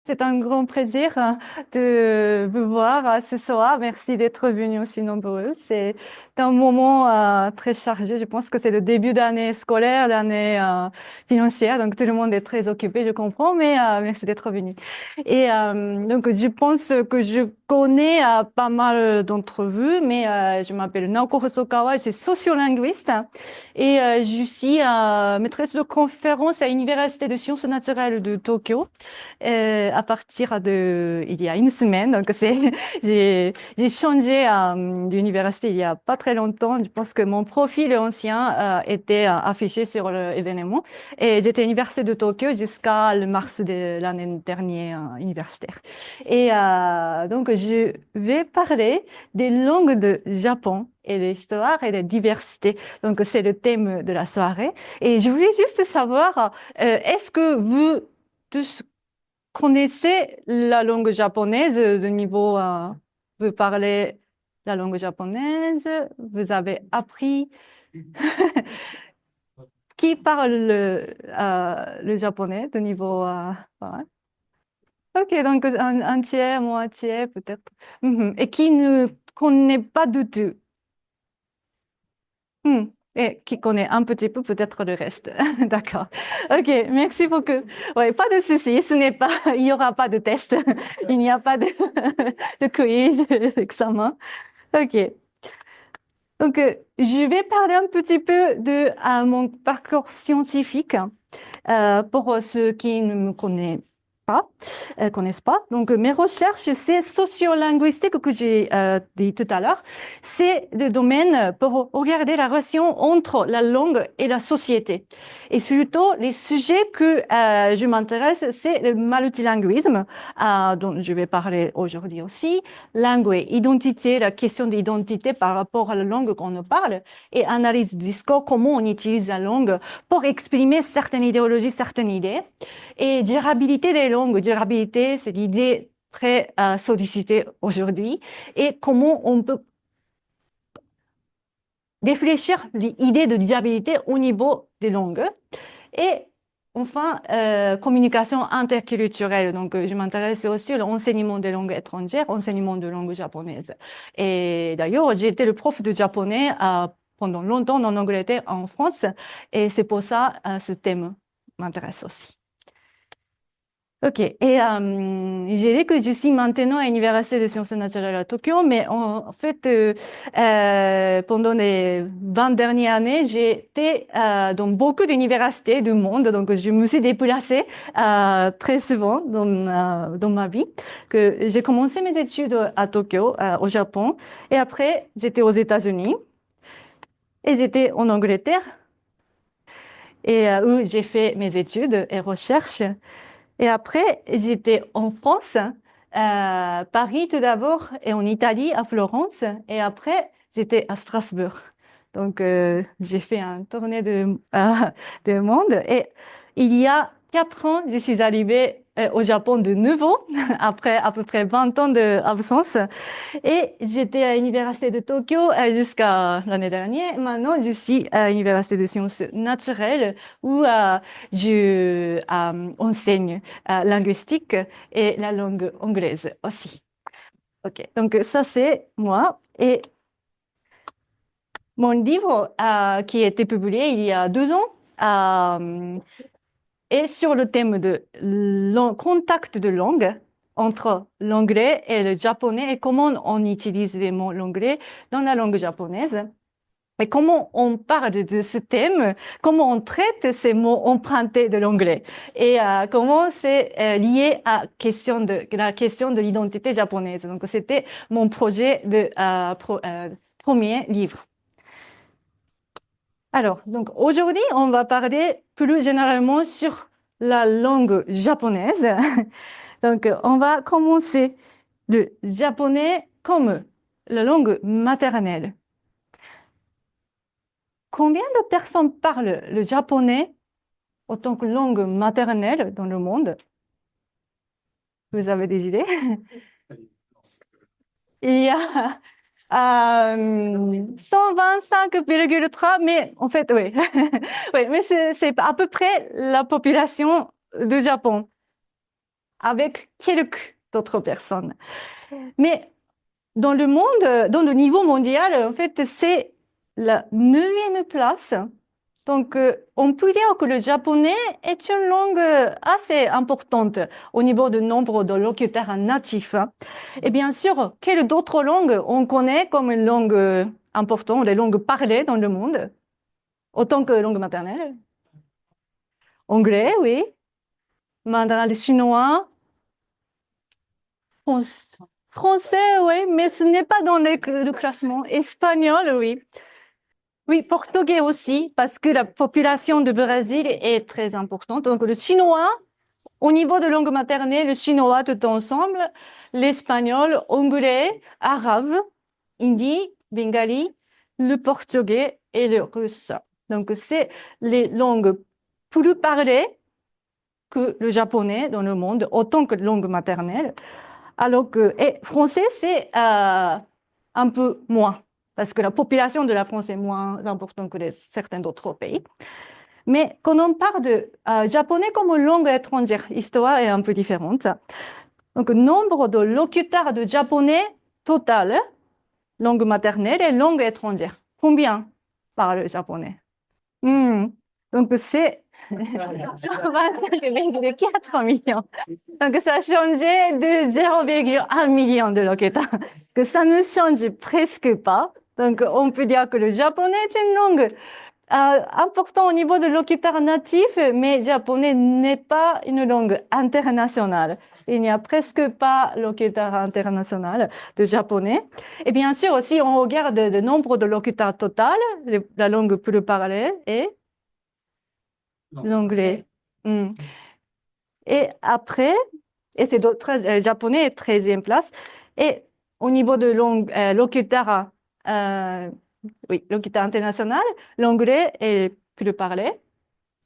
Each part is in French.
C'est un grand plaisir de vous voir ce soir. Merci d'être venus aussi nombreux. C'est un moment très chargé. Je pense que c'est le début d'année scolaire, d'année financière. Donc tout le monde est très occupé, je comprends, mais merci d'être venus. Et donc je pense que je connais pas mal d'entre vous, mais je m'appelle Naoko Hosokawa, je suis sociolinguiste et je suis maîtresse de conférence à l'Université de sciences naturelles de Tokyo à partir de il y a une semaine. Donc c'est j'ai changé d'université il y a pas très longtemps. Je pense que mon profil ancien était affiché sur l'événement et j'étais à l'université de Tokyo jusqu'à le mars de l'année dernière universitaire. Et donc je vais parler des langues de Japon et l'histoire et la diversité. Donc c'est le thème de la soirée. Et je voulais juste savoir, est-ce que vous tous connaissez la langue japonaise de niveau, vous parlez la langue japonaise, vous avez appris. Qui parle le japonais de niveau, ouais. Ok, donc un tiers, moitié peut-être. Mhm. Et qui ne connaît pas du tout. Hmm. Et qui connaît un petit peu peut-être le reste. D'accord. Ok, merci beaucoup. Ouais, pas de souci, ce n'est pas, il n'y aura pas de test, il n'y a pas de, de quiz, d'examen. Ok. Donc, je vais parler un petit peu de mon parcours scientifique pour ceux qui ne me connaissent pas. Donc, mes recherches, c'est sociolinguistique que j'ai dit tout à l'heure. C'est le domaine pour regarder la relation entre la langue et la société. Et surtout, les sujets que je m'intéresse, c'est le multilinguisme, dont je vais parler aujourd'hui aussi, langue et identité, la question d'identité par rapport à la langue qu'on parle, et analyse du discours, comment on utilise la langue pour exprimer certaines idéologies, certaines idées. Et durabilité des langues. Durabilité, c'est l'idée très sollicitée aujourd'hui. Et comment on peut réfléchir l'idée de durabilité au niveau des langues. Et enfin, communication interculturelle. Donc, je m'intéresse aussi à l'enseignement des langues étrangères, enseignement de langue japonaise. Et d'ailleurs, j'ai été le prof de japonais pendant longtemps en Angleterre, en France. Et c'est pour ça, ce thème m'intéresse aussi. Ok, et je dirais que je suis maintenant à l'Université de sciences naturelles à Tokyo, mais en fait, pendant les 20 dernières années, j'ai été dans beaucoup d'universités du monde, donc je me suis déplacée très souvent dans ma vie. Que j'ai commencé mes études à Tokyo, au Japon, et après, j'étais aux États-Unis, et j'étais en Angleterre, et où j'ai fait mes études et recherches. Et après, j'étais en France, Paris tout d'abord, et en Italie, à Florence. Et après, j'étais à Strasbourg. Donc, j'ai fait un tournée de monde. Et il y a 4 ans, je suis arrivée au Japon de nouveau, après à peu près 20 ans d'absence. Et j'étais à l'Université de Tokyo jusqu'à l'année dernière. Maintenant, je suis à l'Université de sciences naturelles où je enseigne linguistique et la langue anglaise aussi. Ok, donc ça c'est moi. Et mon livre qui a été publié il y a 2 ans est sur le thème de contact de langue entre l'anglais et le japonais et comment on utilise les mots l'anglais dans la langue japonaise. Et comment on parle de ce thème, comment on traite ces mots empruntés de l'anglais et comment c'est lié à la question de l'identité japonaise. Donc, c'était mon projet de premier livre. Alors, donc aujourd'hui, on va parler plus généralement sur la langue japonaise. Donc, on va commencer le japonais comme la langue maternelle. Combien de personnes parlent le japonais en tant que langue maternelle dans le monde? Vous avez des idées? Il y a 125,3, mais en fait, oui. Oui, mais c'est à peu près la population du Japon. avec quelques autres personnes. Mais dans le monde, dans le niveau mondial, en fait, c'est la 9e place. Donc, on peut dire que le japonais est une langue assez importante au niveau du nombre de locuteurs natifs. Et bien sûr, quelles d'autres langues on connaît comme une langue importante, les langues parlées dans le monde, autant que langue maternelle? Anglais, oui. Mandarin, le chinois. Français, oui, mais ce n'est pas dans le classement. Espagnol, oui. Oui, portugais aussi, parce que la population du Brésil est très importante. Donc, le chinois, au niveau de langue maternelle, le chinois tout ensemble, l'espagnol, anglais, arabe, hindi, bengali, le portugais et le russe. Donc, c'est les langues plus parlées que le japonais dans le monde, autant que langue maternelle. Alors que, et français, c'est un peu moins, parce que la population de la France est moins importante que certains d'autres pays. Mais quand on parle de japonais comme langue étrangère, l'histoire est un peu différente. Donc, nombre de locuteurs de japonais total, langue maternelle et langue étrangère. Combien parlent le japonais? Donc, c'est 125,4 millions. Donc, ça a changé de 0,1 million de locuteurs. Que ça ne change presque pas. Donc, on peut dire que le japonais est une langue importante au niveau de locuteurs natifs, mais le japonais n'est pas une langue internationale. Il n'y a presque pas de locuteur international de japonais. Et bien sûr, aussi, on regarde le nombre de locuteurs total, la langue plus parlée est l'anglais. Et après, et c'est japonais est 13e place. Et au niveau de locuteur, oui, locuteur international, l'anglais est plus parlé.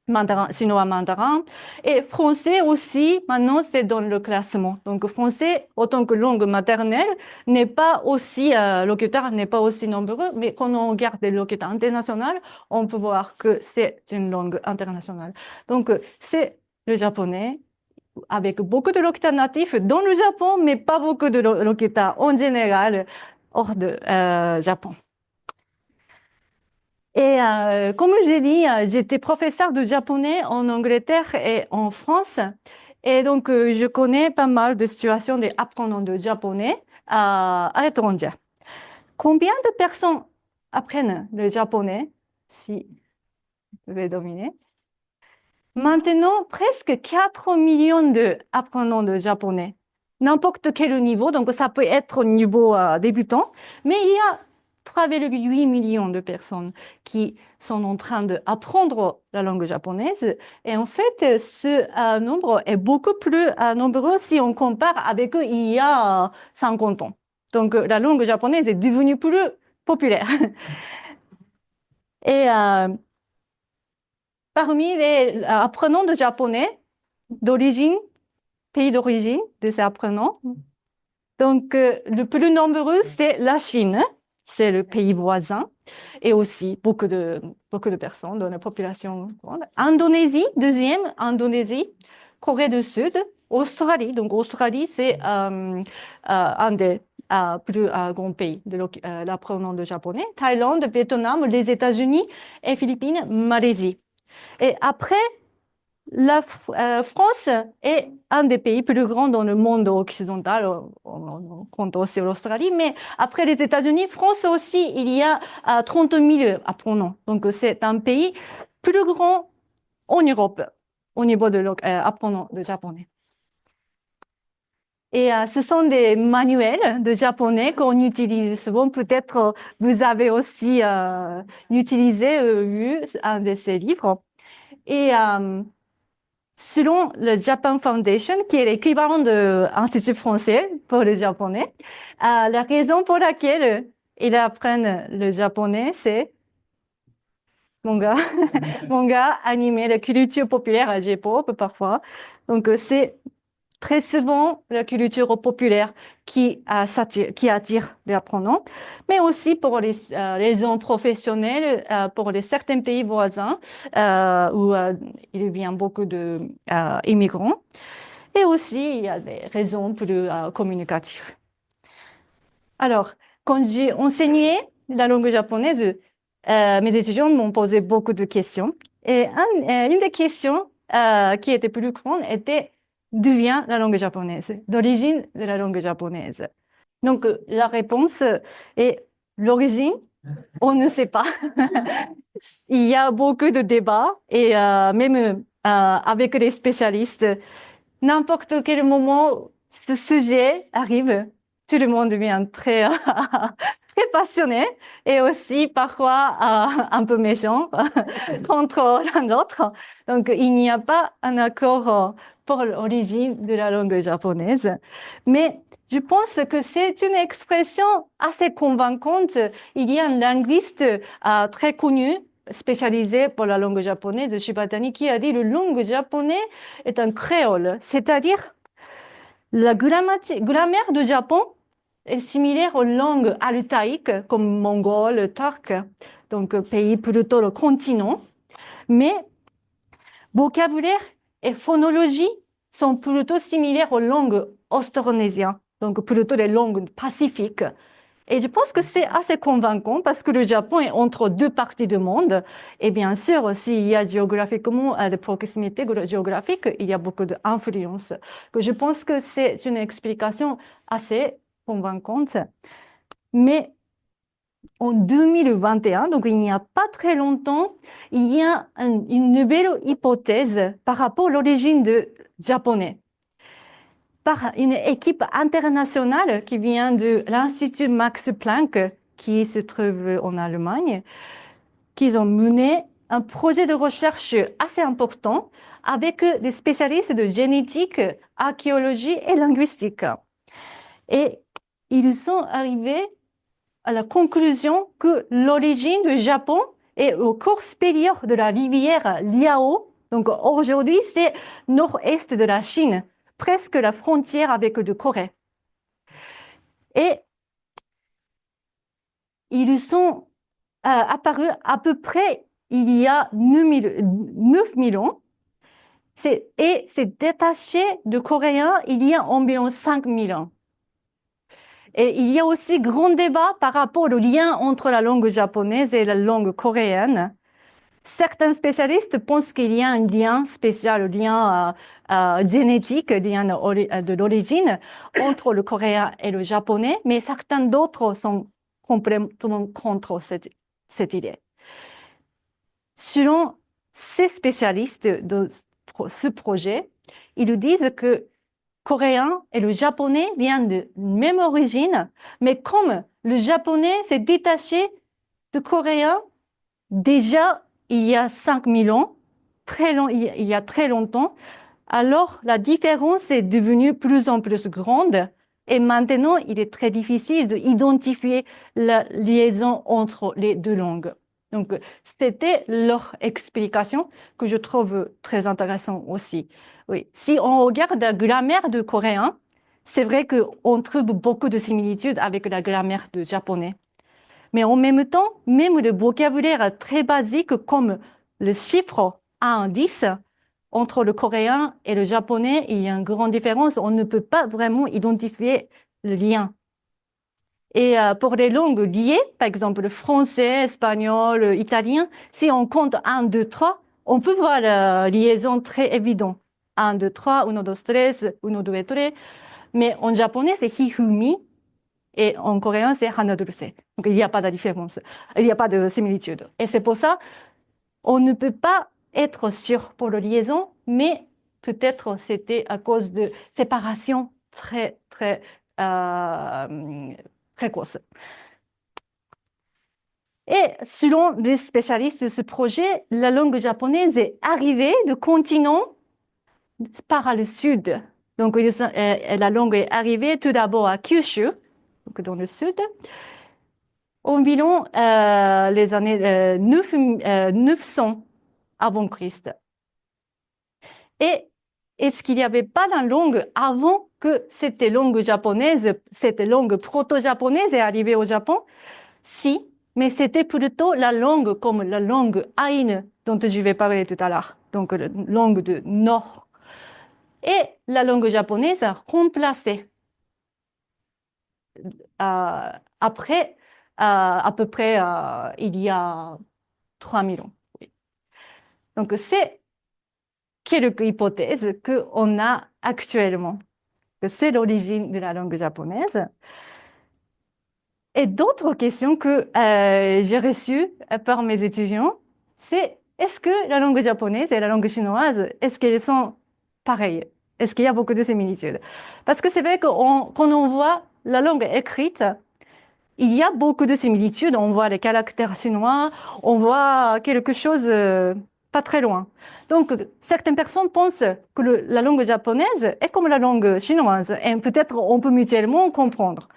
Mandarin, chinois, mandarin. Et français aussi, maintenant, c'est dans le classement. Donc, français, autant que langue maternelle, n'est pas aussi, locuteur n'est pas aussi nombreux, mais quand on regarde les locuteurs internationaux, on peut voir que c'est une langue internationale. Donc, c'est le japonais, avec beaucoup de locuteurs natifs dans le Japon, mais pas beaucoup de locuteurs en général hors de Japon. Et comme j'ai dit, j'étais professeur de japonais en Angleterre et en France. Et donc, je connais pas mal de situations d'apprenants de japonais à l'étranger. Combien de personnes apprennent le japonais, si vous pouvez dominer? Maintenant, presque 4 millions d'apprenants de japonais. N'importe quel niveau, donc ça peut être au niveau débutant, mais il y a 3,8 millions de personnes qui sont en train d'apprendre la langue japonaise. Et en fait, ce nombre est beaucoup plus nombreux si on compare avec il y a 50 ans. Donc, la langue japonaise est devenue plus populaire. Et parmi les apprenants de japonais d'origine, pays d'origine de ces apprenants, donc le plus nombreux, c'est la Chine, c'est le pays voisin, et aussi beaucoup de personnes dans la population grande. Indonésie, deuxième, Indonésie, Corée du Sud, Australie. Donc Australie, c'est un des plus grands pays de l'apprenant de japonais. Thaïlande, Vietnam, les États-Unis et Philippines, Malaisie. Et après, la France est un des pays plus grands dans le monde occidental, on compte aussi l'Australie, mais après les États-Unis, France aussi, il y a 30 000 apprenants. Donc c'est un pays plus grand en Europe au niveau de l'apprenant de japonais. Et ce sont des manuels de japonais qu'on utilise souvent. Peut-être vous avez aussi utilisé, vu un de ces livres. Et selon le Japan Foundation, qui est l'équivalent de l'Institut français pour le japonais, la raison pour laquelle ils apprennent le japonais, c'est manga, manga, anime, la culture populaire, J-pop parfois. Donc, c'est très souvent la culture populaire qui attire les apprenants, mais aussi pour les raisons professionnelles, pour certains pays voisins où il vient beaucoup d'immigrants. Et aussi, il y a des raisons plus communicatives. Alors, quand j'ai enseigné la langue japonaise, mes étudiants m'ont posé beaucoup de questions. Et une des questions qui était plus grande était d'où vient la langue japonaise, d'origine de la langue japonaise. Donc, la réponse est l'origine, on ne sait pas. Il y a beaucoup de débats et même avec les spécialistes, n'importe quel moment ce sujet arrive, tout le monde devient très, très passionné et aussi parfois un peu méchant contre l'un l'autre. Donc, il n'y a pas un accord pour l'origine de la langue japonaise. Mais je pense que c'est une expression assez convaincante. Il y a un linguiste très connu, spécialisé pour la langue japonaise, Shibatani, qui a dit que la langue japonaise est un créole, c'est-à-dire la grammaire du Japon est similaire aux langues altaïques comme mongol, turc, donc pays plutôt le continent, mais vocabulaire et phonologie sont plutôt similaires aux langues austronésiennes, donc plutôt les langues pacifiques. Et je pense que c'est assez convaincant parce que le Japon est entre deux parties du monde. Et bien sûr, s'il y a géographiquement des proximités géographiques, il y a beaucoup d'influence. Je pense que c'est une explication assez convaincante. Mais en 2021, donc il n'y a pas très longtemps, il y a une nouvelle hypothèse par rapport à l'origine du japonais par une équipe internationale qui vient de l'Institut Max Planck, qui se trouve en Allemagne, qui ont mené un projet de recherche assez important avec des spécialistes de génétique, archéologie et linguistique. Et ils sont arrivés à la conclusion que l'origine du Japon est au cours supérieur de la rivière Liao. Donc aujourd'hui, c'est nord-est de la Chine, presque la frontière avec la Corée. Et ils sont apparus à peu près il y a 9000 ans. Et c'est détaché de coréen il y a environ 5000 ans. Et il y a aussi grand débat par rapport au lien entre la langue japonaise et la langue coréenne. Certains spécialistes pensent qu'il y a un lien spécial, un lien génétique, un lien de l'origine entre le coréen et le japonais, mais certains d'autres sont complètement contre cette idée. Selon ces spécialistes de ce projet, ils disent que coréen et le japonais viennent de même origine, mais comme le japonais s'est détaché du coréen déjà il y a 5000 ans, il y a très longtemps, alors la différence est devenue plus en plus grande et maintenant il est très difficile d'identifier la liaison entre les deux langues. Donc, c'était leur explication que je trouve très intéressant aussi. Oui. Si on regarde la grammaire du coréen, c'est vrai qu'on trouve beaucoup de similitudes avec la grammaire du japonais. Mais en même temps, même le vocabulaire très basique comme le chiffre 1, 10, entre le coréen et le japonais, il y a une grande différence. On ne peut pas vraiment identifier le lien. Et pour les langues liées, par exemple le français, espagnol, italien, si on compte 1, 2, 3, on peut voir la liaison très évidente. 1, 2, 3, 1, 2, 3, 1, 2, 3. Mais en japonais, c'est hifumi. Et en coréen, c'est hana dulse. Donc, il n'y a pas de différence. Il n'y a pas de similitude. Et c'est pour ça, on ne peut pas être sûr pour la liaison, mais peut-être c'était à cause de séparation très, très précoce. Et selon les spécialistes de ce projet, la langue japonaise est arrivée du continent par le sud. Donc, la langue est arrivée tout d'abord à Kyushu, donc dans le sud, environ les années 900 avant Christ. Et est-ce qu'il n'y avait pas la langue avant que cette langue japonaise, cette langue proto-japonaise est arrivée au Japon? Si, mais c'était plutôt la langue comme la langue Aïn dont je vais parler tout à l'heure, donc la langue du Nord. Et la langue japonaise a remplacé après, à peu près, il y a 3000 ans. Oui. Donc, c'est quelques hypothèses qu'on a actuellement. C'est l'origine de la langue japonaise. Et d'autres questions que j'ai reçues par mes étudiants, c'est est-ce que la langue japonaise et la langue chinoise, est-ce qu'elles sont pareilles? Est-ce qu'il y a beaucoup de similitudes? Parce que c'est vrai que quand on voit la langue écrite, il y a beaucoup de similitudes. On voit les caractères chinois, on voit quelque chose pas très loin. Donc, certaines personnes pensent que la langue japonaise est comme la langue chinoise et peut-être on peut mutuellement comprendre.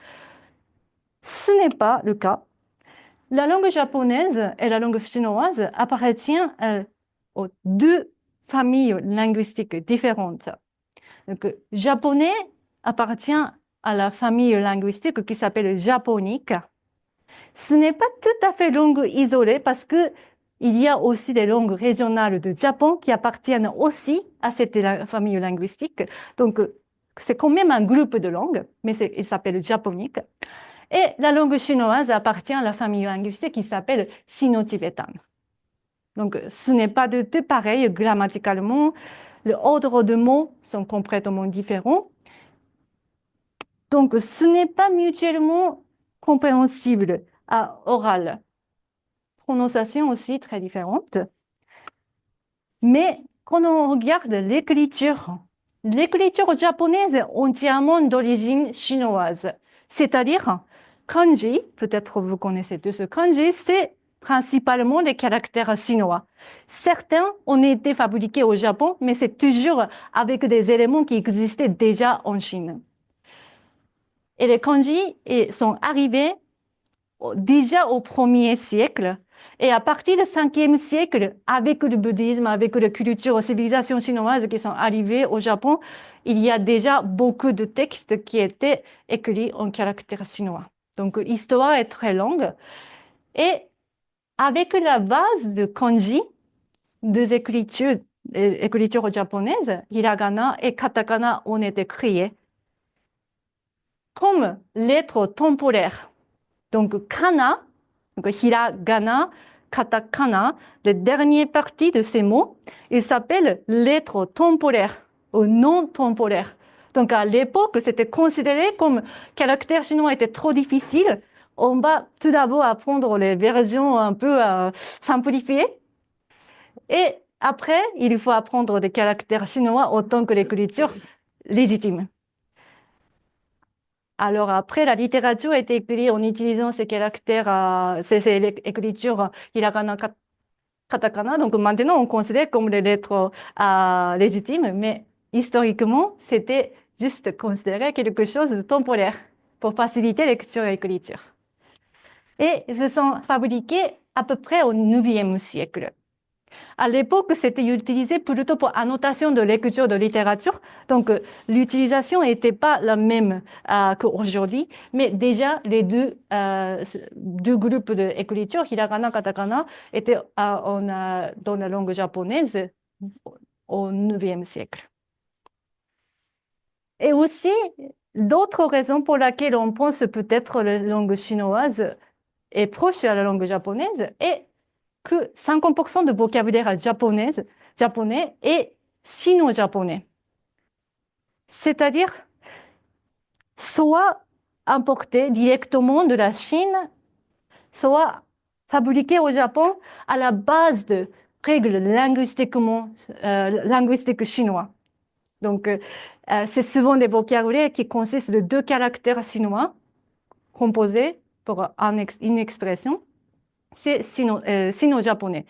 Ce n'est pas le cas. La langue japonaise et la langue chinoise appartiennent aux deux familles linguistiques différentes. Donc, japonais appartient à la famille linguistique qui s'appelle japonique. Ce n'est pas tout à fait langue isolée parce que il y a aussi des langues régionales de Japon qui appartiennent aussi à cette famille linguistique. Donc, c'est quand même un groupe de langues, mais il s'appelle japonique. Et la langue chinoise appartient à la famille linguistique qui s'appelle sino-tibétaine. Donc, ce n'est pas de tout pareil grammaticalement. L'ordre de mots sont complètement différents. Donc, ce n'est pas mutuellement compréhensible à oral. Prononciation aussi très différente. Mais quand on regarde l'écriture japonaise est entièrement d'origine chinoise. C'est-à-dire, kanji, peut-être vous connaissez tous ce kanji, c'est principalement des caractères chinois. Certains ont été fabriqués au Japon, mais c'est toujours avec des éléments qui existaient déjà en Chine. Et les kanji sont arrivés déjà au 1er siècle. Et à partir du 5e siècle, avec le bouddhisme, avec la culture, les civilisations chinoises qui sont arrivées au Japon, il y a déjà beaucoup de textes qui étaient écrits en caractère chinois. Donc, l'histoire est très longue. Et avec la base de kanji, des écritures japonaises, hiragana et katakana ont été créées comme lettres temporaires. Donc, kana, donc hiragana, katakana, la dernière partie de ces mots, il s'appelle lettres temporaires ou non temporaires. Donc, à l'époque, c'était considéré comme caractère chinois était trop difficile. On va tout d'abord apprendre les versions un peu simplifiées. Et après, il faut apprendre des caractères chinois autant que l'écriture légitime. Alors après, la littérature a été écrite en utilisant ces caractères, ces écritures hiragana, katakana. Donc maintenant, on considère comme les lettres légitimes, mais historiquement, c'était juste considéré quelque chose de temporaire pour faciliter lecture et écriture. Et ils se sont fabriqués à peu près au 9e siècle. À l'époque, c'était utilisé plutôt pour annotation de lecture de littérature. Donc, l'utilisation n'était pas la même qu'aujourd'hui, mais déjà, les deux groupes d'écriture, hiragana, katakana, étaient dans la langue japonaise au 9e siècle. Et aussi, d'autres raisons pour lesquelles on pense peut-être la langue chinoise est proche à la langue japonaise est que 50% de vocabulaire japonais est sino-japonais. C'est-à-dire, soit importé directement de la Chine, soit fabriqué au Japon à la base de règles linguistiques chinois. Donc, c'est souvent des vocabulaires qui consistent de 2 caractères chinois composés pour une expression. C'est sino-japonais.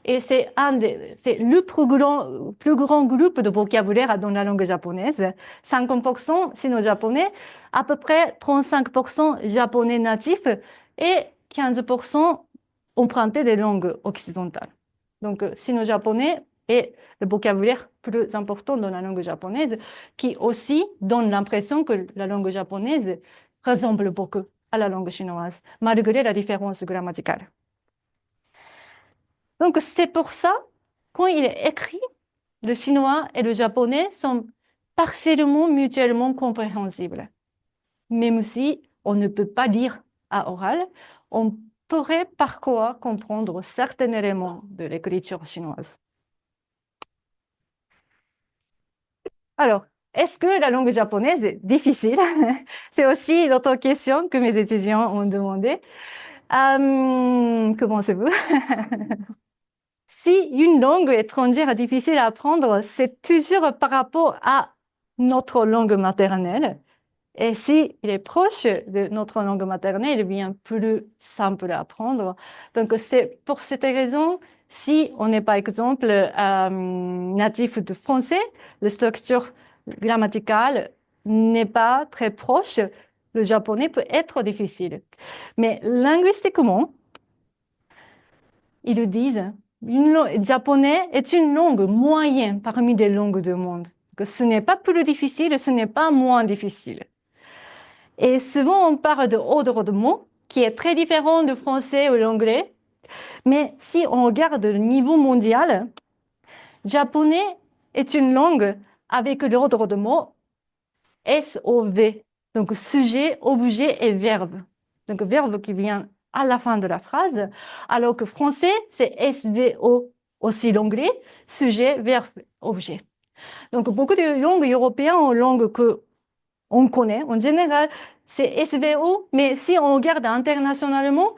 Et c'est le plus grand groupe de vocabulaire dans la langue japonaise. 50% sino-japonais, à peu près 35% japonais natif et 15% emprunté des langues occidentales. Donc, sino-japonais est le vocabulaire plus important dans la langue japonaise, qui aussi donne l'impression que la langue japonaise ressemble beaucoup à la langue chinoise, malgré la différence grammaticale. Donc, c'est pour ça, quand il est écrit, le chinois et le japonais sont partiellement mutuellement compréhensibles. Même si on ne peut pas lire à oral, on pourrait parfois comprendre certains éléments de l'écriture chinoise. Alors, est-ce que la langue japonaise est difficile? C'est aussi l'autre question que mes étudiants ont demandé. Comment c'est vous? Si une langue étrangère est difficile à apprendre, c'est toujours par rapport à notre langue maternelle. Et si il est proche de notre langue maternelle, il devient plus simple à apprendre. Donc, c'est pour cette raison, si on est par exemple natif de français, la structure grammaticale n'est pas très proche, le japonais peut être difficile. Mais linguistiquement, ils disent le japonais est une langue moyenne parmi les langues du monde. Que ce n'est pas plus difficile, ce n'est pas moins difficile. Et souvent, on parle de ordre de mots qui est très différent du français ou l'anglais. Mais si on regarde le niveau mondial, japonais est une langue avec l'ordre de mots SOV. Donc, sujet, objet et verbe. Donc, verbe qui vient à la fin de la phrase. Alors que français, c'est SVO. Aussi l'anglais, sujet, verbe, objet. Donc, beaucoup de langues européennes ont langues que on connaît. En général, c'est SVO, mais si on regarde internationalement,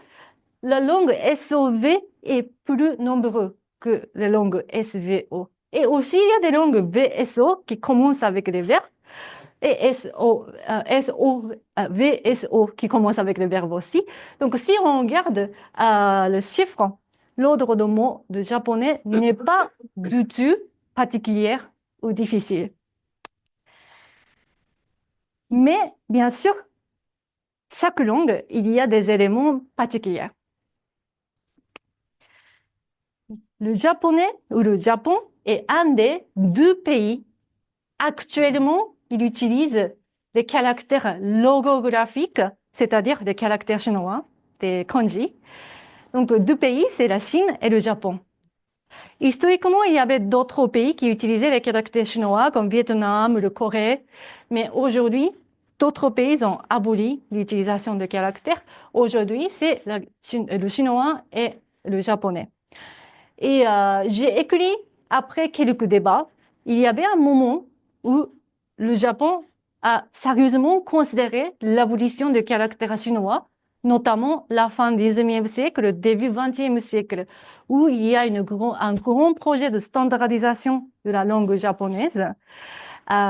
la langue SOV est plus nombreuse que la langue SVO. Et aussi, il y a des langues VSO qui commencent avec les verbes et VSO qui commencent avec les verbes aussi. Donc, si on regarde le chiffre, l'ordre de mots de japonais n'est pas du tout particulier ou difficile. Mais, bien sûr, chaque langue, il y a des éléments particuliers. Le japonais ou le Japon est un des deux pays. Actuellement, il utilise les caractères logographiques, c'est-à-dire les caractères chinois, des kanji. Donc, deux pays, c'est la Chine et le Japon. Historiquement, il y avait d'autres pays qui utilisaient les caractères chinois, comme Vietnam, le Corée. Mais aujourd'hui, d'autres pays ont aboli l'utilisation de caractères. Aujourd'hui, c'est le chinois et le japonais. Et j'ai écrit, après quelques débats, il y avait un moment où le Japon a sérieusement considéré l'abolition des caractères chinois, notamment la fin du XIXe siècle, le début du XXe siècle, où il y a un grand projet de standardisation de la langue japonaise.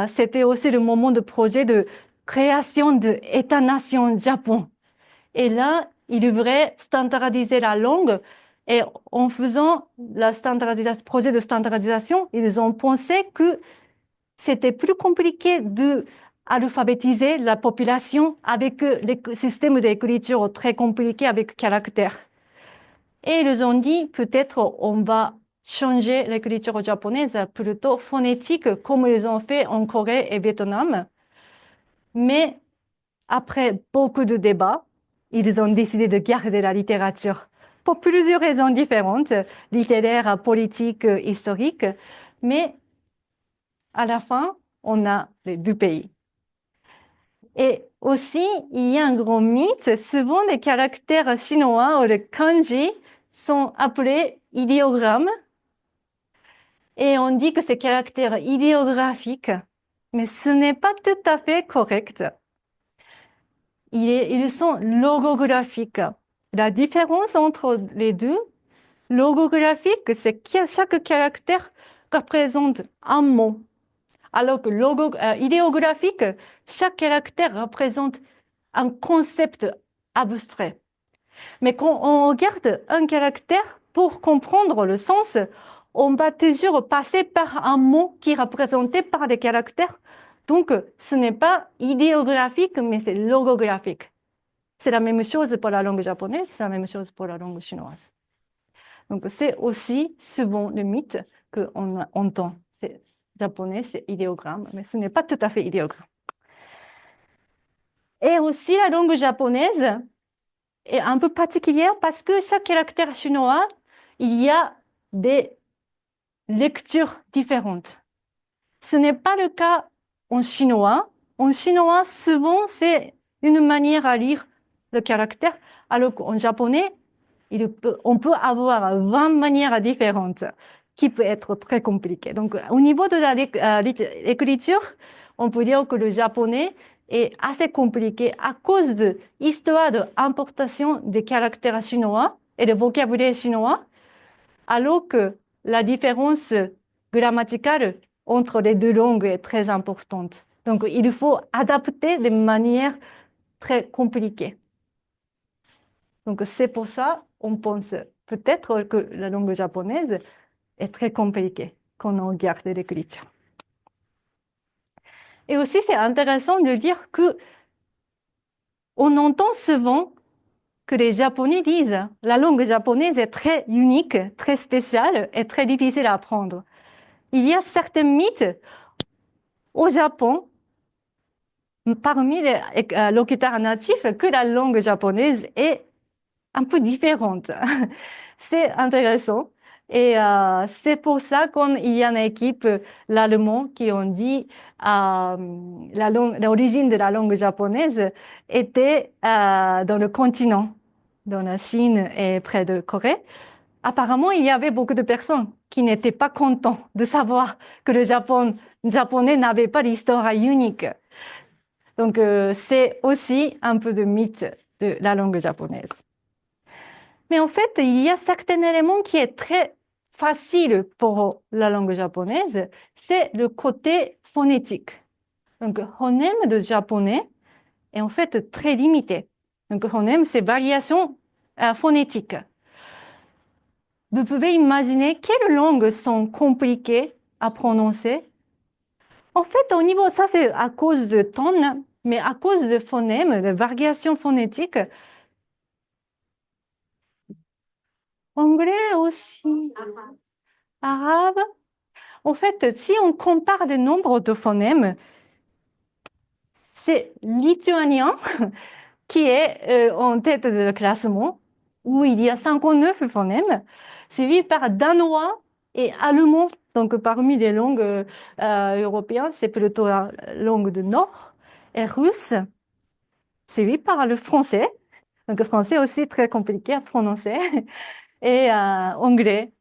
C'était aussi le moment de projet de création de État-nation Japon. Et là, il devrait standardiser la langue. Et en faisant le projet de standardisation, ils ont pensé que c'était plus compliqué de alphabétiser la population avec les systèmes d'écriture très compliqués avec caractères. Et ils ont dit, peut-être on va changer l'écriture japonaise plutôt phonétique, comme ils ont fait en Corée et Vietnam. Mais après beaucoup de débats, ils ont décidé de garder la littérature pour plusieurs raisons différentes, littéraires, politiques, historiques. Mais à la fin, on a les deux pays. Et aussi, il y a un grand mythe. Souvent, les caractères chinois ou les kanji sont appelés idéogrammes. Et on dit que c'est caractères idéographiques. Mais ce n'est pas tout à fait correct. Ils sont logographiques. La différence entre les deux, logographique, c'est que chaque caractère représente un mot. Alors que idéographique, chaque caractère représente un concept abstrait. Mais quand on regarde un caractère, pour comprendre le sens, on va toujours passer par un mot qui est représenté par des caractères. Donc, ce n'est pas idéographique, mais c'est logographique. C'est la même chose pour la langue japonaise, c'est la même chose pour la langue chinoise. Donc, c'est aussi souvent le mythe qu'on entend. C'est japonais, c'est idéogramme, mais ce n'est pas tout à fait idéogramme. Et aussi, la langue japonaise est un peu particulière parce que chaque caractère chinois, il y a des lectures différentes. Ce n'est pas le cas en chinois. En chinois, souvent, c'est une manière à lire le caractère, alors qu'en japonais, on peut avoir 20 manières différentes qui peut être très compliquées. Donc, au niveau de l'écriture, on peut dire que le japonais est assez compliqué à cause de l'histoire d'importation des caractères chinois et de vocabulaire chinois, alors que la différence grammaticale entre les deux langues est très importante. Donc, il faut adapter de manière très compliquée. Donc, c'est pour ça on pense peut-être que la langue japonaise est très compliquée quand on regarde l'écriture. Et aussi, c'est intéressant de dire que on entend souvent que les Japonais disent la langue japonaise est très unique, très spéciale et très difficile à apprendre. Il y a certains mythes au Japon, parmi les locuteurs natifs, que la langue japonaise est un peu différente. C'est intéressant. Et c'est pour ça qu'il y a une équipe, l'allemand, qui ont dit l'origine de la langue japonaise était dans le continent, dans la Chine et près de Corée. Apparemment, il y avait beaucoup de personnes qui n'étaient pas contents de savoir que le japonais n'avait pas d'histoire unique. Donc, c'est aussi un peu de mythe de la langue japonaise. Mais en fait, il y a certains éléments qui est très facile pour la langue japonaise, c'est le côté phonétique. Donc, phonème de japonais est en fait très limité. Donc, phonème, c'est variation phonétique. Vous pouvez imaginer quelles langues sont compliquées à prononcer. En fait, au niveau, ça c'est à cause de ton, mais à cause de phonèmes, de variations phonétiques, anglais aussi, arabe. En fait, si on compare le nombre de phonèmes, c'est lituanien qui est en tête de classement, où il y a 59 phonèmes, suivi par danois et allemand. Donc, parmi les langues européennes, c'est plutôt la langue du Nord, et russe, suivi par le français. Donc, le français aussi très compliqué à prononcer, et anglais.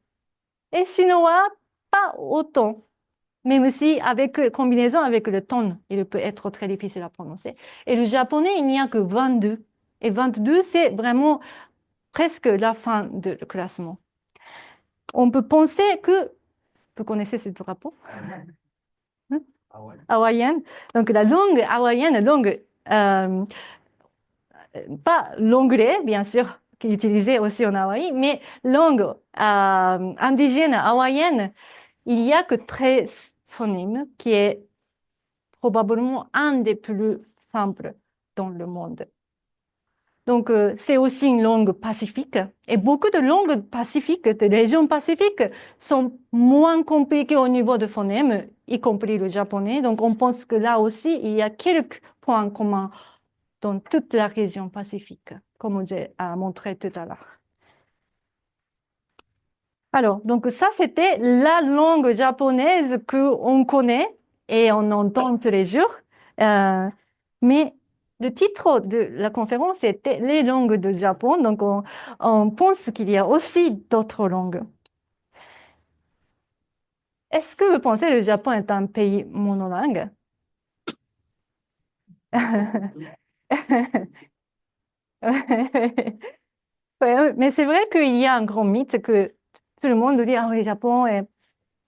Et chinois, pas autant. Même si avec combinaison avec le ton, il peut être très difficile à prononcer. Et le japonais, il n'y a que 22. Et 22, c'est vraiment presque la fin du classement. On peut penser que, vous connaissez ce drapeau? Hein? Hawaïenne. Donc la langue hawaïenne, pas l'anglais, bien sûr, qui est utilisé aussi en Hawaï, mais langue indigène hawaïenne, il n'y a que 13 phonèmes, qui est probablement un des plus simples dans le monde. Donc, c'est aussi une langue pacifique. Et beaucoup de langues pacifiques, de régions pacifiques, sont moins compliquées au niveau de phonèmes, y compris le japonais. Donc, on pense que là aussi, il y a quelques points communs dans toute la région pacifique, comme j'ai montré tout à l'heure. Alors, donc ça, c'était la langue japonaise qu'on connaît et on entend tous les jours. Mais le titre de la conférence était Les langues du Japon. Donc, on pense qu'il y a aussi d'autres langues. Est-ce que vous pensez que le Japon est un pays monolingue? Ouais, mais c'est vrai qu'il y a un grand mythe que tout le monde dit, ah oui, le Japon est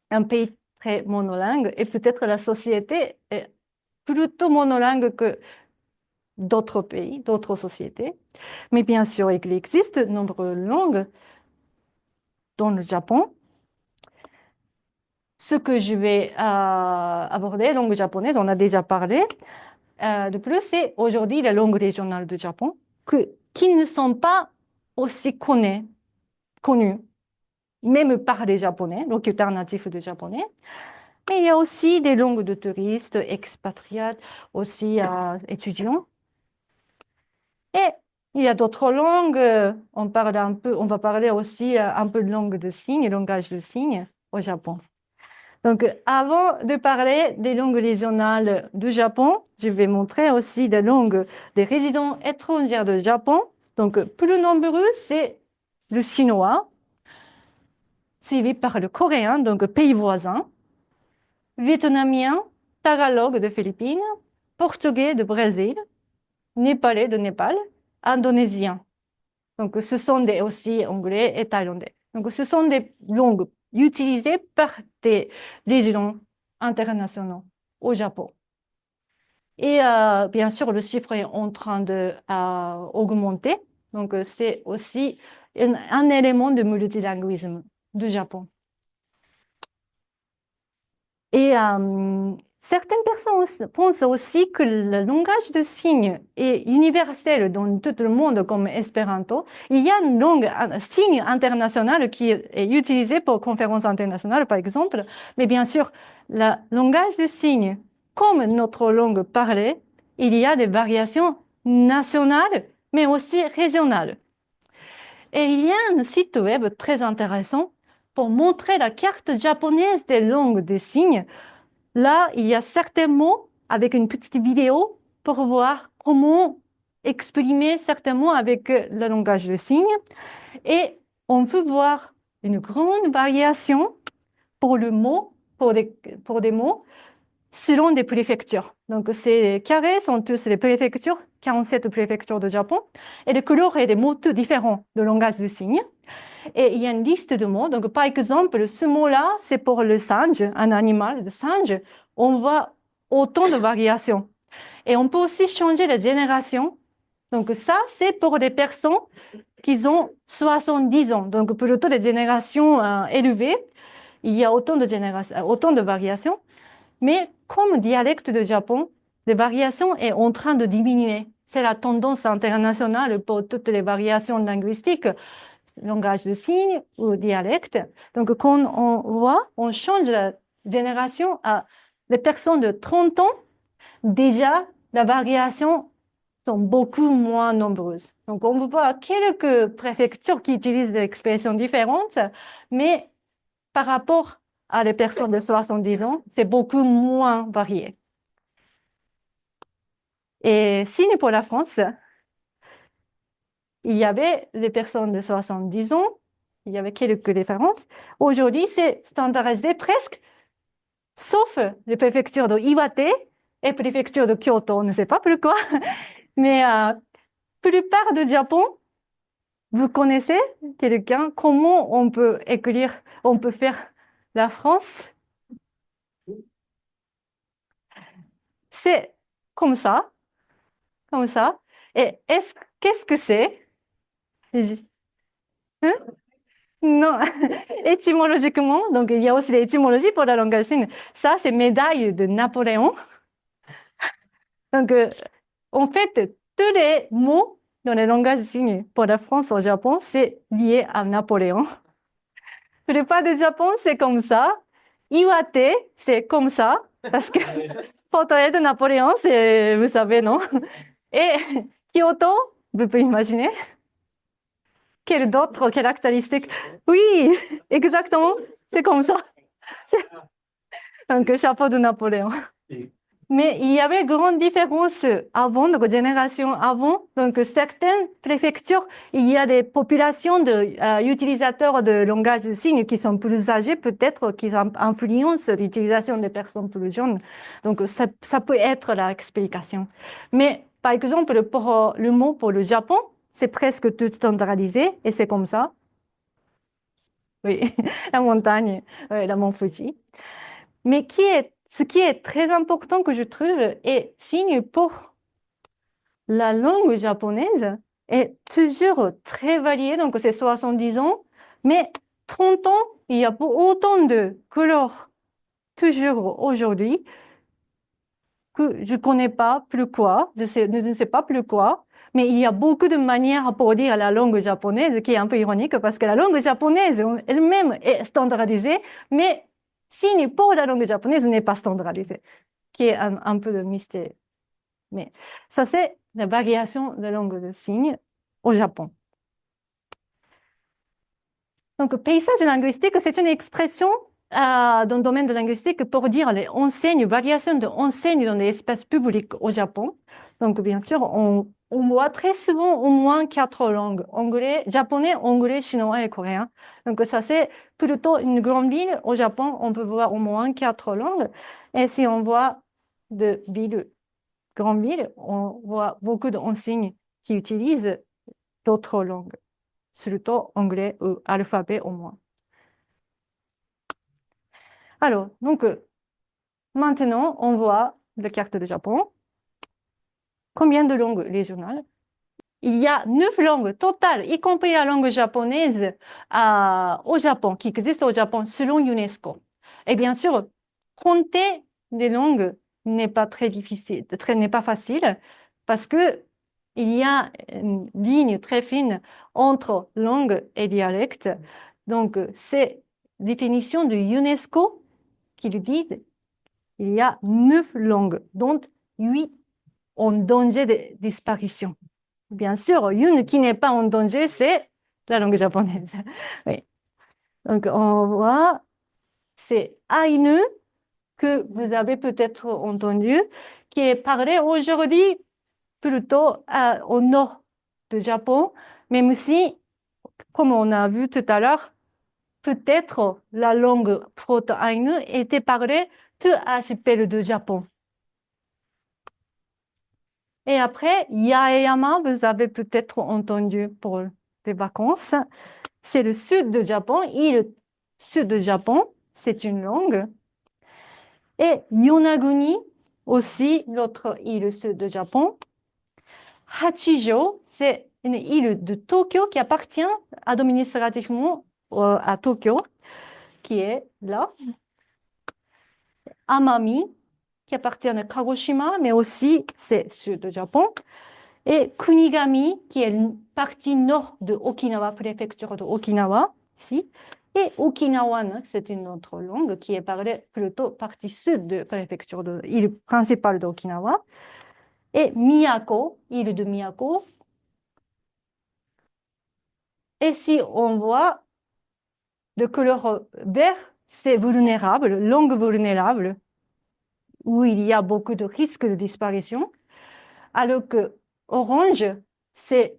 un pays très monolingue et peut-être la société est plutôt monolingue que d'autres pays, d'autres sociétés. Mais bien sûr, il existe de nombreuses langues dans le Japon. Ce que je vais aborder, langue japonaise, on a déjà parlé. De plus, c'est aujourd'hui les langues régionales du Japon qui ne sont pas aussi connues, même par les Japonais, locuteurs natifs de japonais. Mais il y a aussi des langues de touristes, expatriates, aussi étudiants. Et il y a d'autres langues. On va parler aussi un peu de langue de signes, langage de signes au Japon. Donc, avant de parler des langues régionales du Japon, je vais montrer aussi des langues des résidents étrangers du Japon. Donc, plus nombreux, c'est le chinois, suivi par le coréen, donc pays voisin, vietnamien, tagalog de Philippines, portugais de Brésil, népalais de Népal, indonésien. Donc, ce sont aussi anglais et thaïlandais. Donc, ce sont des langues utilisées par des résidents internationaux au Japon. Et bien sûr, le chiffre est en train d'augmenter. Donc, c'est aussi un élément de multilinguisme du Japon. Et certaines personnes pensent aussi que le langage de signes est universel dans tout le monde comme Espéranto. Il y a une langue signe internationale qui est utilisée pour conférences internationales, par exemple. Mais bien sûr, le langage de signes, comme notre langue parlée, il y a des variations nationales, mais aussi régionales. Et il y a un site web très intéressant pour montrer la carte japonaise des langues des signes. Là, il y a certains mots avec une petite vidéo pour voir comment exprimer certains mots avec le langage de signes. Et on peut voir une grande variation pour le mot, pour des mots, selon des préfectures. Donc, ces carrés sont tous les préfectures, 47 préfectures de Japon, et les couleurs et les mots tout différents de langage de signes. Et il y a une liste de mots. Donc, par exemple, ce mot-là, c'est pour le singe, un animal de singe. On voit autant de variations. Et on peut aussi changer la génération. Donc, ça, c'est pour les personnes qui ont 70 ans. Donc, plutôt les générations élevées, il y a autant de variations. Mais comme dialecte de Japon, les variations sont en train de diminuer. C'est la tendance internationale pour toutes les variations linguistiques, langage de signes ou dialecte. Donc, quand on voit, on change la génération à des personnes de 30 ans, déjà, la variation sont beaucoup moins nombreuses. Donc, on voit quelques préfectures qui utilisent des expressions différentes, mais par rapport à les personnes de 70 ans, c'est beaucoup moins varié. Et signe pour la France, il y avait les personnes de 70 ans, il y avait quelques différences. Aujourd'hui, c'est standardisé presque, sauf les préfectures de Iwate et préfecture de Kyoto, on ne sait pas pourquoi. Mais plupart du Japon, vous connaissez quelqu'un, comment on peut écrire, on peut faire la France? C'est comme ça, comme ça. Et qu'est-ce que c'est? Hein? Non, étymologiquement, donc il y a aussi l'étymologie pour la langue signe. Ça, c'est médaille de Napoléon. Donc, en fait, tous les mots dans les langages signes pour la France au Japon, c'est lié à Napoléon. Le pas du Japon, c'est comme ça. Iwate, c'est comme ça. Parce que portrait de Napoléon, c'est, vous savez, non? Et Kyoto, vous pouvez imaginer. Quelles d'autres caractéristiques? Oui, exactement. C'est comme ça. Donc, chapeau de Napoléon. Mais il y avait grande différence avant, donc génération avant. Donc, certaines préfectures, il y a des populations d'utilisateurs de langage de signes qui sont plus âgés, peut-être, qui influencent l'utilisation des personnes plus jeunes. Donc, ça peut être l'explication. Mais, par exemple, pour le mot pour le Japon, c'est presque tout standardisé et c'est comme ça. Oui, la montagne, la mont Fuji. Mais ce qui est très important que je trouve est signe pour la langue japonaise est toujours très variée, donc c'est 70 ans, mais 30 ans, il y a autant de couleurs toujours aujourd'hui que je connais pas plus quoi, je ne sais pas plus quoi, mais il y a beaucoup de manières pour dire la langue japonaise qui est un peu ironique parce que la langue japonaise elle-même est standardisée, mais signe pour la langue japonaise n'est pas standardisé, qui est un peu de mystère. Mais ça, c'est la variation de langue de signes au Japon. Donc, paysage linguistique, c'est une expression dans le domaine de linguistique pour dire les enseignes, variations de enseignes dans l'espace public au Japon. Donc, bien sûr, on voit très souvent au moins 4 langues, anglais, japonais, anglais, chinois et coréen. Donc, ça, c'est plutôt une grande ville. Au Japon, on peut voir au moins 4 langues. Et si on voit de villes, grandes villes, on voit beaucoup d'enseignes qui utilisent d'autres langues, surtout anglais ou alphabet au moins. Alors, donc, maintenant, on voit la carte du Japon. Combien de langues régionales? Il y a 9 langues totales, y compris la langue japonaise au Japon, qui existent au Japon selon UNESCO. Et bien sûr, compter les langues n'est pas très difficile, n'est pas facile, parce que il y a une ligne très fine entre langue et dialecte. Donc, c'est définition de UNESCO qui le dit. Il y a 9 langues, dont 8 en danger de disparition. Bien sûr, une qui n'est pas en danger, c'est la langue japonaise. Oui. Donc, on voit, c'est Ainu, que vous avez peut-être entendu, qui est parlé aujourd'hui plutôt au nord du Japon, même si, comme on a vu tout à l'heure, peut-être la langue proto-Ainu était parlée tout l'archipel du Japon. Et après, Yaeyama, vous avez peut-être entendu pour les vacances. C'est le sud du Japon. Île sud du Japon, c'est une langue. Et Yonaguni, aussi l'autre île sud du Japon. Hachijo, c'est une île de Tokyo qui appartient administrativement à Tokyo, qui est là. Amami, qui appartient à Kagoshima, mais aussi c'est sud du Japon. Et Kunigami, qui est une partie nord de Okinawa, préfecture de Okinawa, ici. Et Okinawan, c'est une autre langue qui est parlée plutôt partie sud de préfecture de l'île principale d'Okinawa. Et Miyako, île de Miyako. Et si on voit de couleur vert, c'est vulnérable, langue vulnérable, où il y a beaucoup de risques de disparition. Alors que orange, c'est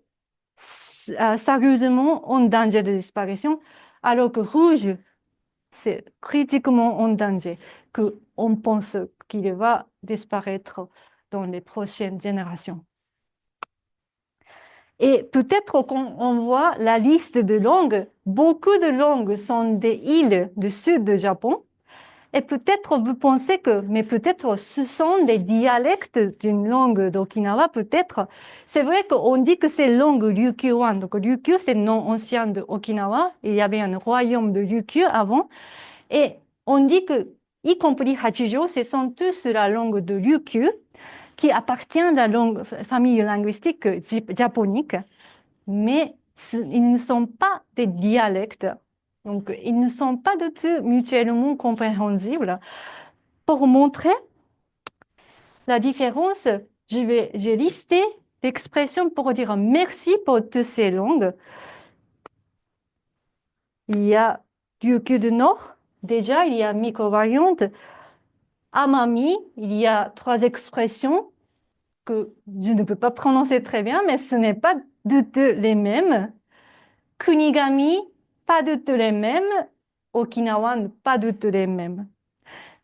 sérieusement en danger de disparition, alors que rouge, c'est critiquement en danger, qu'on pense qu'il va disparaître dans les prochaines générations. Et peut-être qu'on voit la liste de langues, beaucoup de langues sont des îles du sud du Japon, et peut-être vous pensez que, mais peut-être ce sont des dialectes d'une langue d'Okinawa, peut-être. C'est vrai qu'on dit que c'est langue Ryukyuan. Donc Ryukyu, c'est le nom ancien de Okinawa. Il y avait un royaume de Ryukyu avant. Et on dit que, y compris Hachijo, ce sont tous la langue de Ryukyu, qui appartient à la langue, famille linguistique japonique. Mais ils ne sont pas des dialectes. Donc, ils ne sont pas du tout mutuellement compréhensibles. Pour montrer la différence, j'ai listé l'expression pour dire merci pour toutes ces langues. Il y a Ryukyu du Nord, déjà, il y a micro-variantes. Amami, il y a 3 expressions que je ne peux pas prononcer très bien, mais ce n'est pas du tout les mêmes. Kunigami, pas du tout les mêmes. Okinawan, pas du tout les mêmes.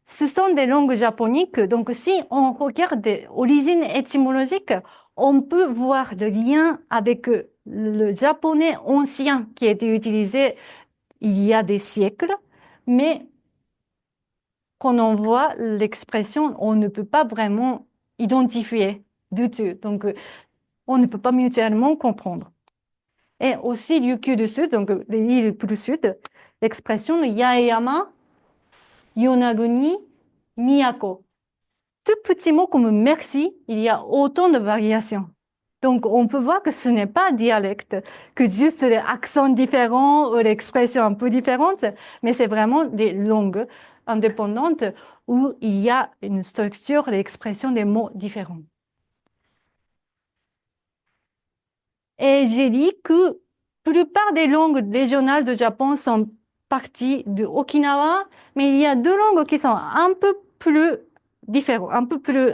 Ce sont des langues japoniques, donc si on regarde l'origine étymologique, on peut voir le lien avec le japonais ancien qui a été utilisé il y a des siècles, mais quand on voit l'expression, on ne peut pas vraiment identifier du tout. Donc, on ne peut pas mutuellement comprendre. Et aussi, Ryukyu du Sud, donc les îles plus sud, l'expression Yaeyama, Yonaguni, Miyako. Tout petit mot comme merci, il y a autant de variations. Donc, on peut voir que ce n'est pas un dialecte, que juste les accents différents ou l'expression un peu différente, mais c'est vraiment des langues indépendantes où il y a une structure, l'expression des mots différents. Et j'ai dit que la plupart des langues régionales du Japon sont partie de Okinawa, mais il y a deux langues qui sont un peu plus différentes, un peu plus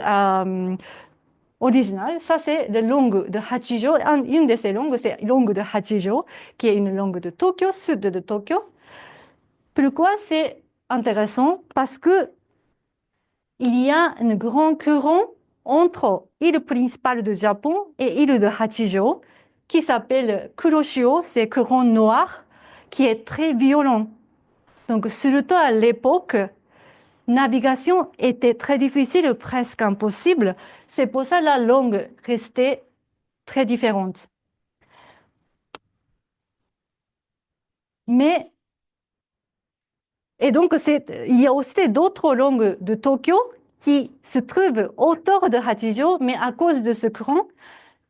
originales. Ça, c'est la langue de Hachijo. Une de ces langues, c'est la langue de Hachijo, qui est une langue de Tokyo, sud de Tokyo. Pourquoi c'est intéressant? Parce que il y a un grand courant entre l'île principale du Japon et l'île de Hachijo, qui s'appelle Kuroshio, c'est courant noir, qui est très violent. Donc, surtout à l'époque, navigation était très difficile, presque impossible. C'est pour ça que la langue restait très différente. Mais, et donc, il y a aussi d'autres langues de Tokyo qui se trouvent autour de Hachijo, mais à cause de ce courant,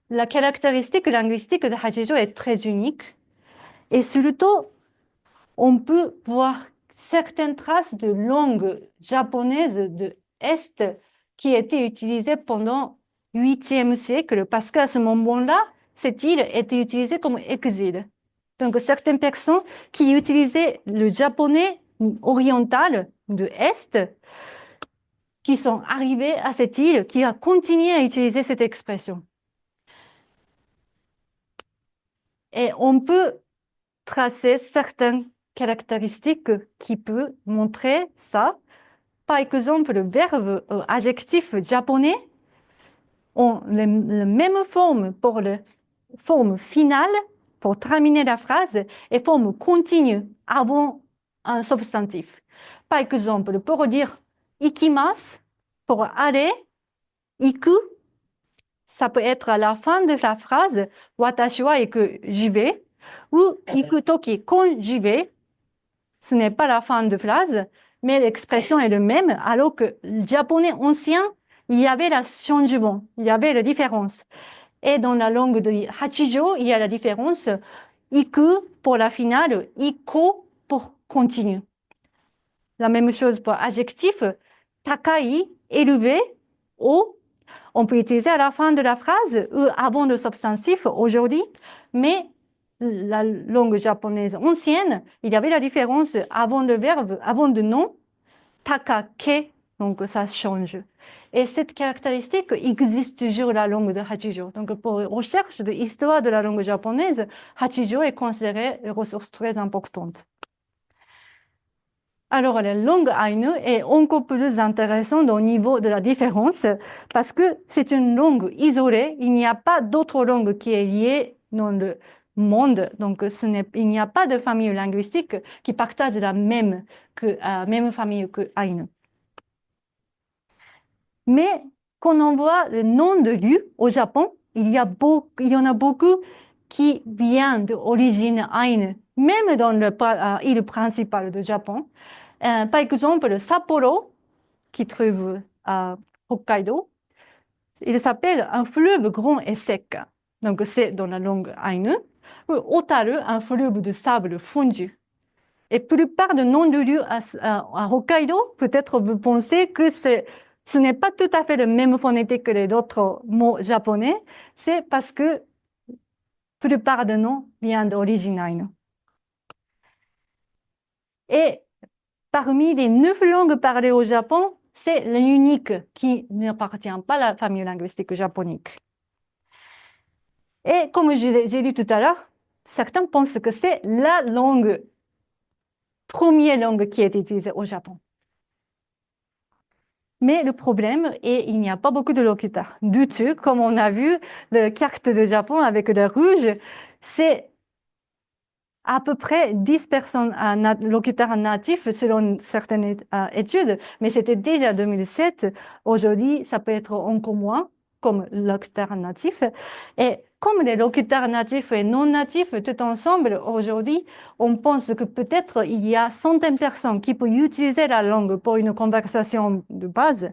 la caractéristique linguistique de Hachijo est très unique. Et surtout, on peut voir certaines traces de langue japonaise de l'Est qui étaient utilisées pendant le 8e siècle, parce qu'à ce moment-là, cette île était utilisée comme exil. Donc, certaines personnes qui utilisaient le japonais oriental de l'Est, qui sont arrivées à cette île, qui a continué à utiliser cette expression. Et on peut tracer certaines caractéristiques qui peuvent montrer ça. Par exemple, le verbe adjectif japonais ont la même forme pour la forme finale, pour terminer la phrase, et forme continue avant un substantif. Par exemple, pour dire ikimasu, pour aller, iku, ça peut être à la fin de la phrase, watashi wa iku, j'y vais, ou iku toki, quand j'y vais, ce n'est pas la fin de phrase, mais l'expression est la même, alors que le japonais ancien, il y avait le changement, il y avait la différence. Et dans la langue de Hachijo, il y a la différence, iku pour la finale, iko pour continue. La même chose pour adjectif, takai, élevé, haut, on peut utiliser à la fin de la phrase ou avant le substantif aujourd'hui, mais la langue japonaise ancienne, il y avait la différence avant le verbe, avant le nom, takake, donc ça change. Et cette caractéristique existe toujours dans la langue de Hachijo. Donc pour recherche de l'histoire de la langue japonaise, Hachijo est considéré une ressource très importante. Alors, la langue Ainu est encore plus intéressante au niveau de la différence parce que c'est une langue isolée. Il n'y a pas d'autre langue qui est liée dans le monde. Donc, il n'y a pas de famille linguistique qui partage la même famille que Ainu. Mais quand on voit le nom de lieu au Japon, il y en a beaucoup qui viennent d'origine Ainu, même dans l'île principale du Japon. Par exemple, Sapporo, qui trouve à Hokkaido, il s'appelle un fleuve grand et sec. Donc, c'est dans la langue Ainu. Otaru, un fleuve de sable fondu. Et la plupart des noms de lieux à Hokkaido, peut-être vous pensez que ce n'est pas tout à fait le même phonétique que les autres mots japonais. C'est parce que la plupart des noms viennent d'origine Ainu. Et parmi les 9 langues parlées au Japon, c'est l'unique qui n'appartient pas à la famille linguistique japonique. Et comme j'ai dit tout à l'heure, certains pensent que c'est la première langue qui est utilisée au Japon. Mais le problème est qu'il n'y a pas beaucoup de locuteurs. Du tout, comme on a vu, la carte du Japon avec le rouge, c'est à peu près 10 personnes locuteurs natifs selon certaines études, mais c'était déjà 2007. Aujourd'hui, ça peut être encore moins comme locuteurs natifs. Et comme les locuteurs natifs et non natifs tout ensemble, aujourd'hui, on pense que peut-être il y a centaines de personnes qui peuvent utiliser la langue pour une conversation de base.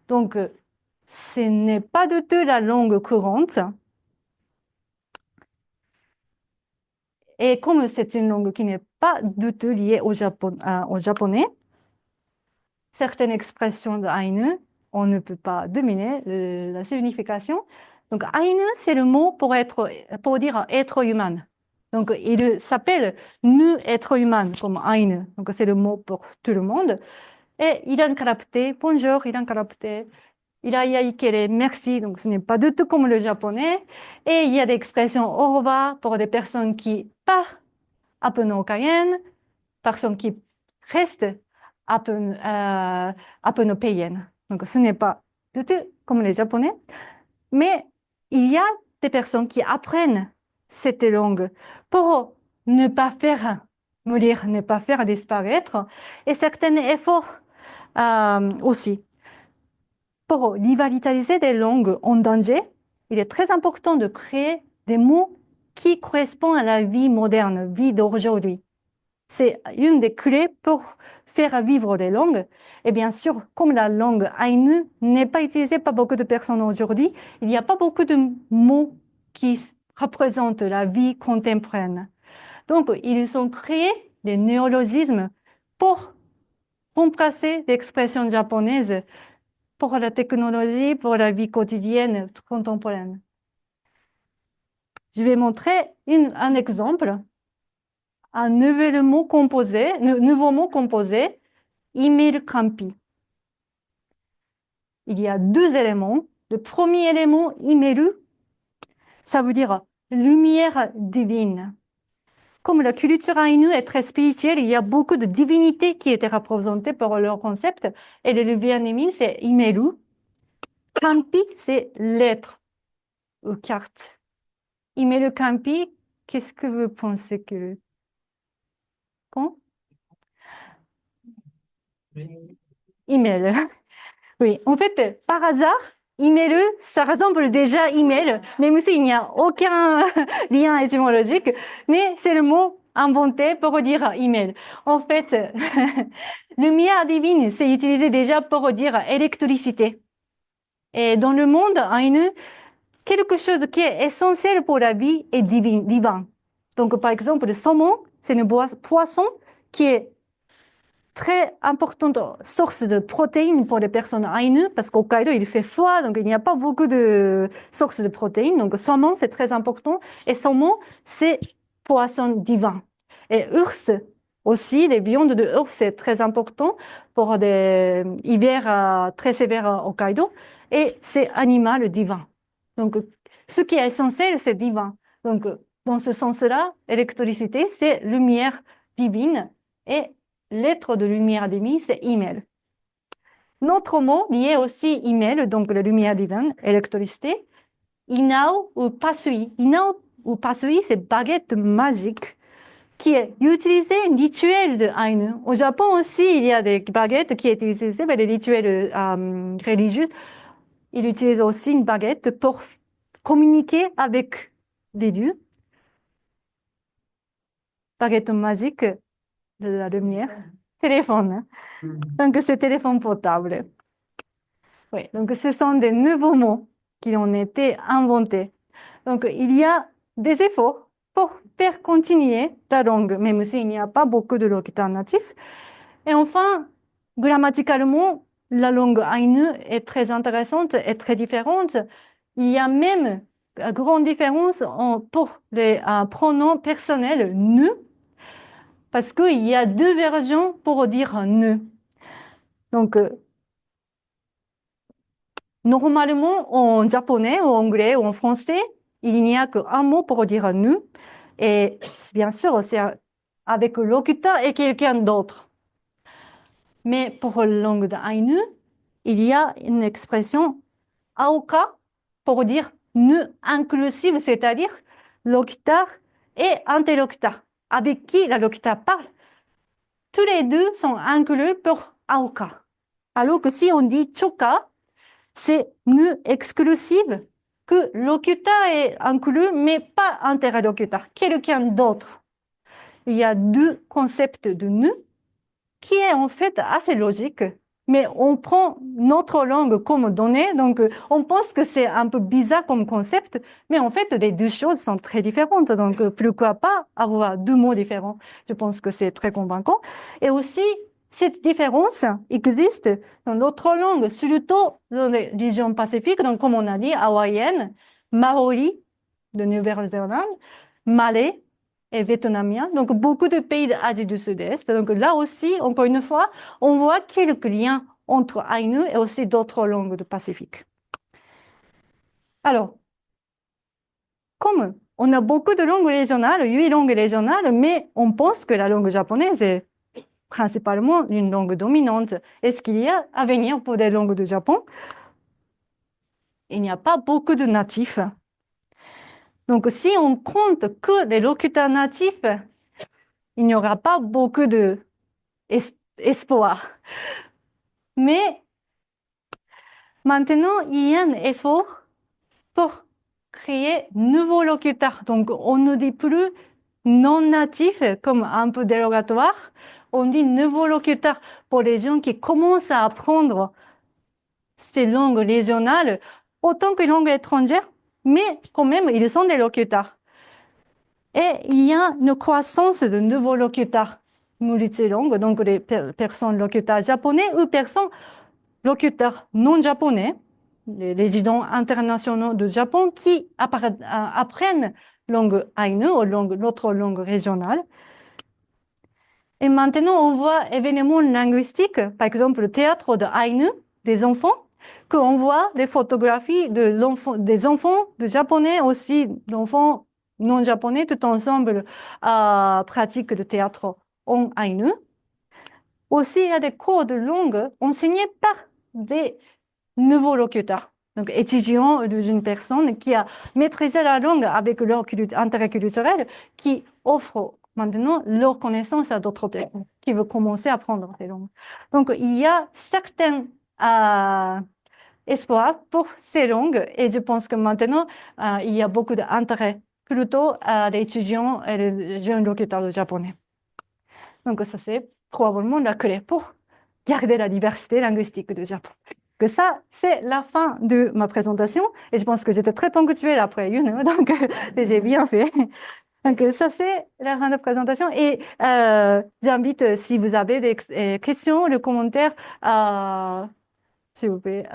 Donc, ce n'est pas du tout la langue courante. Et comme c'est une langue qui n'est pas du tout liée au japonais, certaines expressions de Ainu, on ne peut pas deviner la signification. Donc, Ainu, c'est le mot pour dire être humain. Donc, il s'appelle nous, être humain, comme Ainu. Donc, c'est le mot pour tout le monde. Et il a un caractère, bonjour, il a un caractère. Il a yaikere, merci. Donc, ce n'est pas du tout comme le japonais. Et il y a des expressions au revoir pour des personnes qui partent à peu cayenne, personnes qui restent à peu payen. Donc, ce n'est pas du tout comme les japonais. Mais il y a des personnes qui apprennent cette langue pour ne pas faire mourir, ne pas faire disparaître, et certains efforts aussi. Pour rivaliser des langues en danger, il est très important de créer des mots qui correspondent à la vie moderne, vie d'aujourd'hui. C'est une des clés pour faire vivre des langues. Et bien sûr, comme la langue Ainu n'est pas utilisée par beaucoup de personnes aujourd'hui, il n'y a pas beaucoup de mots qui représentent la vie contemporaine. Donc, ils ont créé des néologismes pour remplacer l'expression japonaise pour la technologie, pour la vie quotidienne contemporaine. Je vais montrer un exemple. Un nouveau mot composé, email campi. Il y a deux éléments. Le premier élément, imeru, ça veut dire lumière divine. Comme la culture ainu est très spirituelle, il y a beaucoup de divinités qui étaient représentées par leur concept. Et le lumière divine, c'est imeru. Campi, c'est lettre ou carte. Imeru campi, qu'est-ce que vous pensez que... Quand? Email. Oui, en fait, par hasard, email, ça ressemble déjà à email, même s'il n'y a aucun lien étymologique, mais c'est le mot inventé pour dire email. En fait, lumière divine, c'est utilisé déjà pour dire électricité. Et dans le monde Ainu, quelque chose qui est essentiel pour la vie est divin. Donc, par exemple, le saumon, c'est une poisson qui est très importante source de protéines pour les personnes Ainu, parce qu'au Hokkaido, il fait froid, donc il n'y a pas beaucoup de sources de protéines. Donc, saumon, c'est très important. Et saumon, c'est poisson divin. Et ours aussi, les viandes de ours, c'est très important pour des hivers très sévères au Hokkaido. Et c'est animal divin. Donc, ce qui est essentiel, c'est divin. Donc, dans ce sens-là, électricité, c'est lumière divine. Et lettre de lumière divine, c'est email. Notre mot lié aussi email, donc la lumière divine, électricité, inao ou pasui. Inao ou pasui, c'est baguette magique qui est utilisée rituel de Ainu. Au Japon aussi, il y a des baguettes qui sont utilisées par les rituels religieux. Ils utilisent aussi une baguette pour communiquer avec des dieux. Baguette magique de la lumière. Téléphone. Donc, c'est téléphone portable. Oui, donc ce sont des nouveaux mots qui ont été inventés. Donc, il y a des efforts pour faire continuer la langue, même s'il n'y a pas beaucoup de locuteurs natifs. Et enfin, grammaticalement, la langue ainu est très intéressante et très différente. Il y a même une grande différence pour les pronoms personnels ne, parce qu'il y a deux versions pour dire ne. Donc, normalement, en japonais, ou en anglais, ou en français, il n'y a qu'un mot pour dire nous. Et bien sûr, c'est avec le locuteur et quelqu'un d'autre. Mais pour la langue d'Ainu, il y a une expression aoka pour dire nous inclusive, c'est-à-dire locuteur et interlocuteur. Avec qui le locuteur parle, tous les deux sont inclus pour aoka. Alors que si on dit choka, c'est nu exclusive que locuteur est inclus, mais pas interlocuteur, quelqu'un d'autre. Il y a deux concepts de nu qui est en fait assez logique, mais on prend notre langue comme donnée, donc on pense que c'est un peu bizarre comme concept, mais en fait les deux choses sont très différentes, donc pourquoi pas avoir deux mots différents? Je pense que c'est très convaincant. Et aussi, cette différence existe dans d'autres langues, surtout dans les régions pacifiques, donc comme on a dit, hawaïenne, maori de Nouvelle-Zélande, malais, et vietnamien, donc beaucoup de pays d'Asie du Sud-Est. Donc là aussi, encore une fois, on voit quelques liens entre Ainu et aussi d'autres langues du Pacifique. Alors, comme on a beaucoup de langues régionales, 8 langues régionales, mais on pense que la langue japonaise est principalement une langue dominante. Est-ce qu'il y a à venir pour les langues du Japon? Il n'y a pas beaucoup de natifs. Donc, si on compte que les locuteurs natifs, il n'y aura pas beaucoup d'espoir. Mais maintenant, il y a un effort pour créer nouveaux locuteurs. Donc, on ne dit plus non natifs comme un peu dérogatoire. On dit nouveaux locuteurs pour les gens qui commencent à apprendre ces langues régionales autant que langues étrangères, mais quand même, ils sont des locuteurs. Et il y a une croissance de nouveaux locuteurs multilingues, donc les personnes locuteurs japonais ou personnes locuteurs non japonais, les résidents internationaux du Japon qui apprennent langue ainu ou l'autre langue régionale. Et maintenant, on voit événements linguistiques, par exemple le théâtre de ainu des enfants, qu'on voit des photographies des enfants de japonais aussi, d'enfants non japonais, tout ensemble pratiquent le théâtre en ainu. Aussi, il y a des cours de langue enseignés par des nouveaux locuteurs. Donc, étudiants d'une personne qui a maîtrisé la langue avec leur intérêt culturel, qui offre maintenant leur connaissance à d'autres personnes qui veulent commencer à apprendre ces langues. Donc, il y a certains espoirs pour ces langues et je pense que maintenant, il y a beaucoup d'intérêt plutôt à des étudiants et des jeunes locuteurs de japonais. Donc, ça, c'est probablement la clé pour garder la diversité linguistique du Japon. Que ça, c'est la fin de ma présentation. Et je pense que j'étais très ponctuelle après une heure, donc j'ai bien fait. Donc, ça, c'est la fin de la présentation. Et j'invite, si vous avez des questions, des commentaires, s'il vous plaît,